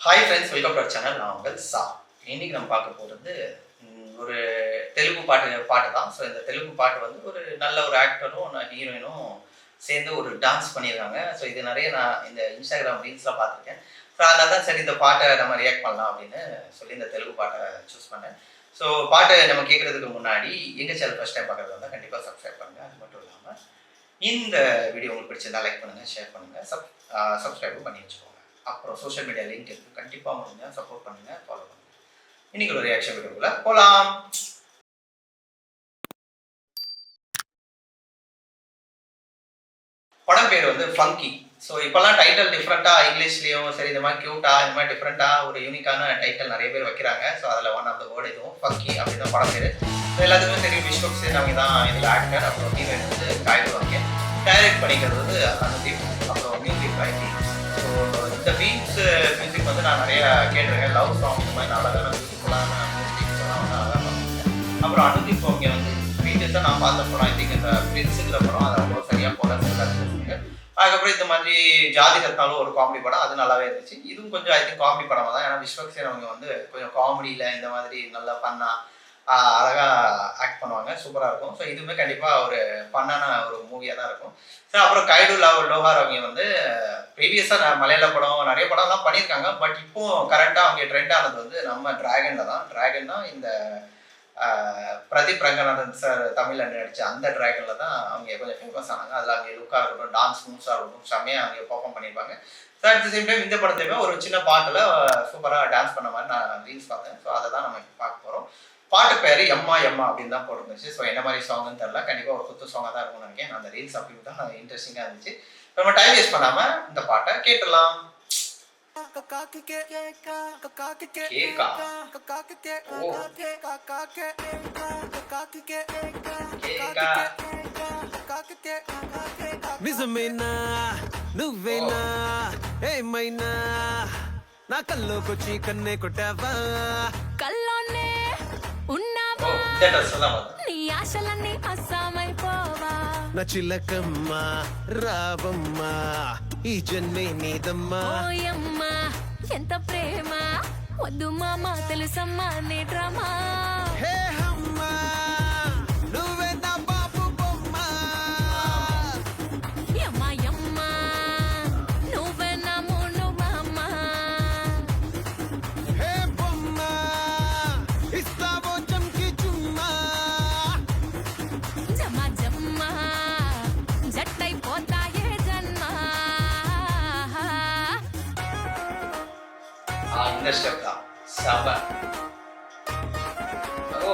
Hi friends, welcome to our channel. நான் உங்கள் சா. இன்னைக்கு நம்ம பார்க்க போகிறது ஒரு தெலுங்கு பாட்டு தான். ஸோ இந்த தெலுங்கு பாட்டு வந்து ஒரு நல்ல ஒரு ஆக்டரும் ஹீரோயினும் சேர்ந்து ஒரு டான்ஸ் பண்ணியிருக்காங்க. ஸோ இது நிறைய நான் இந்த இன்ஸ்டாகிராம் ரீல்ஸ்லாம் பார்த்துருக்கேன். ஸோ அதனால தான் சரி இந்த பாட்டை நம்ம ரியாக்ட் பண்ணலாம் அப்படின்னு சொல்லி இந்த தெலுங்கு பாட்டை சூஸ் பண்ணேன். ஸோ பாட்டை நம்ம கேட்குறதுக்கு முன்னாடி எங்கள் சேனல் ஃபஸ்ட் டைம் பார்க்குறது வந்தால் கண்டிப்பாக சப்ஸ்கிரைப் பண்ணுங்கள். அது மட்டும் இல்லாமல் இந்த வீடியோ உங்களுக்கு பிடிச்சிருந்தா லைக் பண்ணுங்கள், ஷேர் பண்ணுங்கள், சப்ஸ்கிரைபும் பண்ணி வச்சுக்கோங்க. அப்புறம் சோஷியல் மீடியா லிங்க் இருக்குது, கண்டிப்பாக முடிஞ்சா சப்போர்ட் பண்ணுங்கள், ஃபாலோ பண்ணுங்கள். இன்னைக்கு ஒரு ரியாக்ஷன் வீடியோக்குள்ள போகலாம். படம் பேர் வந்து ஃபங்கி. ஸோ இப்போல்லாம் டைட்டில் டிஃப்ரெண்ட்டாக இங்கிலீஷ்லேயும் சரி இந்த மாதிரி க்யூட்டாக இந்த மாதிரி டிஃப்ரெண்ட்டாக ஒரு யூனிக்கான டைட்டில் நிறைய பேர் வைக்கிறாங்க. ஸோ அதில் ஒன் ஆஃப் த வேர்டு இதுவும் ஃபங்கி அப்படி தான் படம் பேர். ஸோ எல்லாத்துக்குமே தெரியும், விஸ்வக் சேன் அவங்க தான் இதில் ஆக்டர். அப்புறம் ஹீரோயின் வந்து காய்டுவாங்க. டைரக்ட் பண்ணிக்கிறது வந்து அனுதீப். அப்புறம் மியூசிக் ரைட்டிங். ஸோ இந்த மியூசிக் வந்து நான் நிறைய கேட்டிருக்கேன். லவ் சாங் இந்த மாதிரி நல்லா பியூட்டிஃபுல்லான மியூசிக்ஸ் எல்லாம் வந்து அழகாக பண்ணுவாங்க. அப்புறம் அனுதீப் அவங்க வந்து ரீசெண்டாக நான் பார்த்த படம் ஐ திங்க் இந்த பிரின்ஸுங்கிற படம், அது அவ்வளோ சரியாக போல சொல்லுங்க. அதுக்கப்புறம் இந்த மாதிரி ஜாதி ரத்னாலும் ஒரு காமெடி படம், அது நல்லாவே இருந்துச்சு. இதுவும் கொஞ்சம் ஐ திங்க் காமெடி படமாக தான். ஏன்னா விஸ்வக் சேன் அவங்க வந்து கொஞ்சம் காமெடியில் இந்த மாதிரி நல்லா ஃபன்னாக அழகாக ஆக்ட் பண்ணுவாங்க, சூப்பராக இருக்கும். ஸோ இதுவுமே கண்டிப்பாக ஒரு ஃபன்னான ஒரு மூவியாக தான் இருக்கும். ஸோ அப்புறம் கைடு லோஹார் அவங்க வந்து ப்ரீவியஸாக மலையாள படம் நிறைய படம்லாம் பண்ணியிருக்காங்க. பட் இப்போ கரெக்டாக அவங்க ட்ரெண்ட் ஆனது வந்து நம்ம டிராகனில் தான். டிராகன் தான் இந்த பிரதீப் ரங்கநாதன் சார் தமிழில் நடித்த அந்த டிராகனில் தான் அவங்க கொஞ்சம் ஃபேமஸ் ஆனாங்க. அதில் அவங்க லுக்காக இருக்கட்டும், டான்ஸ் மூவ்ஸாக இருக்கட்டும், செம்மையாக அவங்க பர்ஃபார்ம் பண்ணியிருப்பாங்க. So at the same time இந்த படத்தையுமே ஒரு சின்ன பாட்டில் சூப்பராக டான்ஸ் பண்ண மாதிரி நான் ரீல்ஸ் பார்த்தேன். ஸோ அதை தான் நம்ம பார்க்க போகிறோம். பாட்டு பேர் எம்மா எம்மா அப்படின்னு தான் போட்டுருந்துச்சு. ஸோ என்ன மாதிரி சாங்னு தெரில, கண்டிப்பாக ஒரு குத்து சாங்காக தான் இருக்கும்னு நினைக்கிறேன். அந்த ரீல்ஸ் அப்படின்னு தான் இன்ட்ரெஸ்டிங்காக இருந்துச்சு. நம்ம டைம் வேஸ்ட் பண்ணாமல் இந்த பாட்டை கேட்டுடலாம். నిజమేనా నువ్వేనా ఏమైనా నా కల్లోకొచ్చి కన్నే కొట్టావా కల్లోనే ఉన్నావా నీ ఆశలన్నీ అస్సామైపోవా నా చిలకమ్మ రావమ్మ ఈ జన్మే నీదమ్మా ఓయమ్మా ఎంత ప్రేమ వద్దు మామ తెలుసమ్మా నీ డ్రామా హే అమ్మ నువ్వే నా బాబు బొమ్మ యమ్మా యమ్మా నువ్వే నా మూను మామ హే బొమ్మ ఇస్తావో చంకి చుమ్మా జమ జమ్మ జట్టైపోతాయే జన్మ இந்த ஸ்டெப் தான் சப. ஓ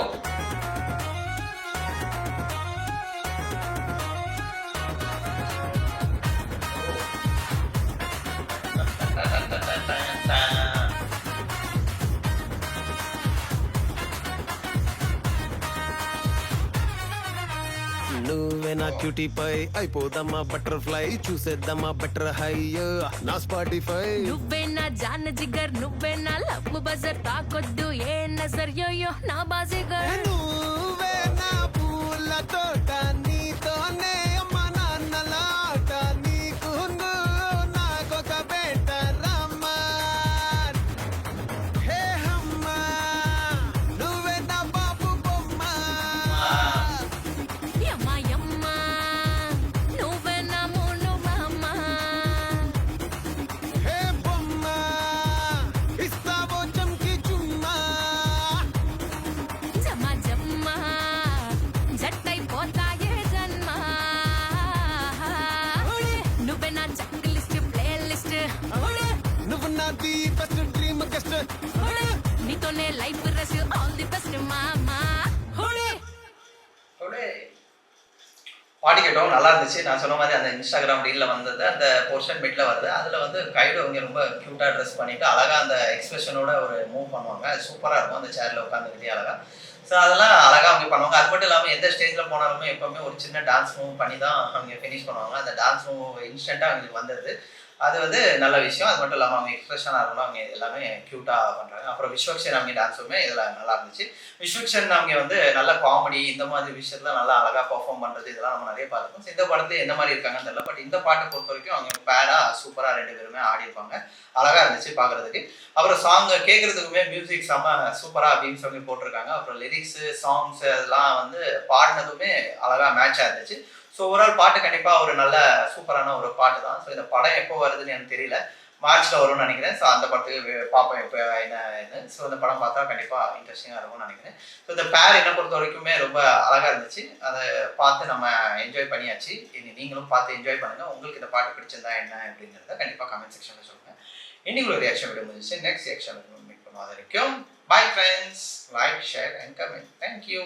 నువ్వే నా క్యూటీ పై అయిపోదమ్మా బటర్ఫ్లై చూసేద్దామా బెటర్ హై నా స్పాటిఫై నువ్వే నా జాన్ జిగర్ నువ్వే నా లవ్ బజర్ తాకొద్దు ఏ నజర్ యోయో నా బాజిగర్ నువ్వే నా పూల తోట నీతోనే అమ్మ నాన్నలాట నీకు నాకొక బెటర్ అమ్మా హే అమ్మ నువ్వే నా బాబు బొమ్మ యమ్మా యమ్మా నువ్వే నా మూను మామ హే బొమ్మ ఇస్తావో చంకి చుమ్మా జమ జమ్మ జట్టైపోతాయే జన్మ నువ్వే నా జంగ్ లిస్ట్ ప్లే లిస్ట్ నువ్వు నాది బెస్ట్ డ్రీమ్ గెస్ట్ నీతోనే life rush all the best మామా பாட்டு கேட்டோம், நல்லா இருந்துச்சு. நான் சொன்ன மாதிரி அந்த இன்ஸ்டாகிராம் ரீலில் வந்தது அந்த போர்ஷன் மிட்ல வருது. அதில் வந்து கைடு அவங்க ரொம்ப க்யூட்டாக ட்ரெஸ் பண்ணிட்டு அழகாக அந்த எக்ஸ்பிரஷனோட ஒரு மூவ் பண்ணுவாங்க. அது சூப்பராக இருக்கும் அந்த சேரில் உட்காந்துக்கிட்டே அழகாக. ஸோ அதெல்லாம் அழகாக அவங்க பண்ணுவாங்க. அது மட்டும் இல்லாமல் எந்த ஸ்டேஜில் போனாலுமே எப்போவுமே ஒரு சின்ன டான்ஸ் மூவ் பண்ணி தான் அவங்க ஃபினிஷ் பண்ணுவாங்க. அந்த டான்ஸ் மூவ் இன்ஸ்டண்ட்டாக அவங்களுக்கு வந்தது. அது வந்து நல்ல விஷயம். அது மட்டும் இல்லாமல் அவங்க எக்ஸ்பிரஷனாக இருக்கணும், அவங்க எல்லாமே க்யூட்டாக பண்ணுறாங்க. அப்புறம் விஸ்வக்ஷன் அவங்க டான்ஸுமே இதில் நல்லா இருந்துச்சு. விஸ்வக்ஷன் அவங்க வந்து நல்ல காமெடி இந்த மாதிரி விஷயத்தில் நல்லா அழகாக பர்ஃபார்ம் பண்ணுறது இதெல்லாம் நம்ம நிறைய பார்த்துருக்கோம். இந்த படத்துல எந்த மாதிரி இருக்காங்கன்னு தெரியல. பட் இந்த பாட்டை பொறுத்த வரைக்கும் அவங்க பேராக சூப்பராக 2 பேருமே ஆடிருப்பாங்க. அழகாக இருந்துச்சு பார்க்குறதுக்கு. அப்புறம் சாங் கேட்குறதுக்குமே மியூசிக் செம்ம சூப்பராக அப்படின்னு சொல்லி போட்டிருக்காங்க. அப்புறம் லிரிக்ஸு சாங்ஸ் அதெல்லாம் வந்து பாடினதுமே அழகாக மேட்சாக இருந்துச்சு. ஸோ ஓவரால் பாட்டு கண்டிப்பாக ஒரு நல்ல சூப்பரான ஒரு பாட்டு தான். ஸோ இந்த படம் எப்போ வருதுன்னு எனக்கு தெரியல. மார்ச்சில் வரும்னு நினைக்கிறேன். ஸோ அந்த படத்துக்கு பார்ப்போம் இப்போ என்ன. ஸோ இந்த படம் பார்த்தா கண்டிப்பாக இன்ட்ரெஸ்டிங்காக இருக்கும்னு நினைக்கிறேன். ஸோ இந்த பேர் என்னை பொறுத்த வரைக்குமே ரொம்ப அழகாக இருந்துச்சு. அதை பார்த்து நம்ம என்ஜாய் பண்ணியாச்சு. இனி நீங்களும் பார்த்து என்ஜாய் பண்ணுங்கள். உங்களுக்கு இந்த பாட்டு பிடிச்சிருந்தா என்ன அப்படிங்கிறத கண்டிப்பாக கமெண்ட் செக்ஷனில் சொல்லுங்கள். இன்னைக்கு ஒரு ரியாக்ஷன் வீடியோ முடிஞ்சிச்சு. நெக்ஸ்ட் ரியாக்ஷன் மீட் பண்ணுவோம். அது வரைக்கும் bye friends. Like, share and comment. Thank you.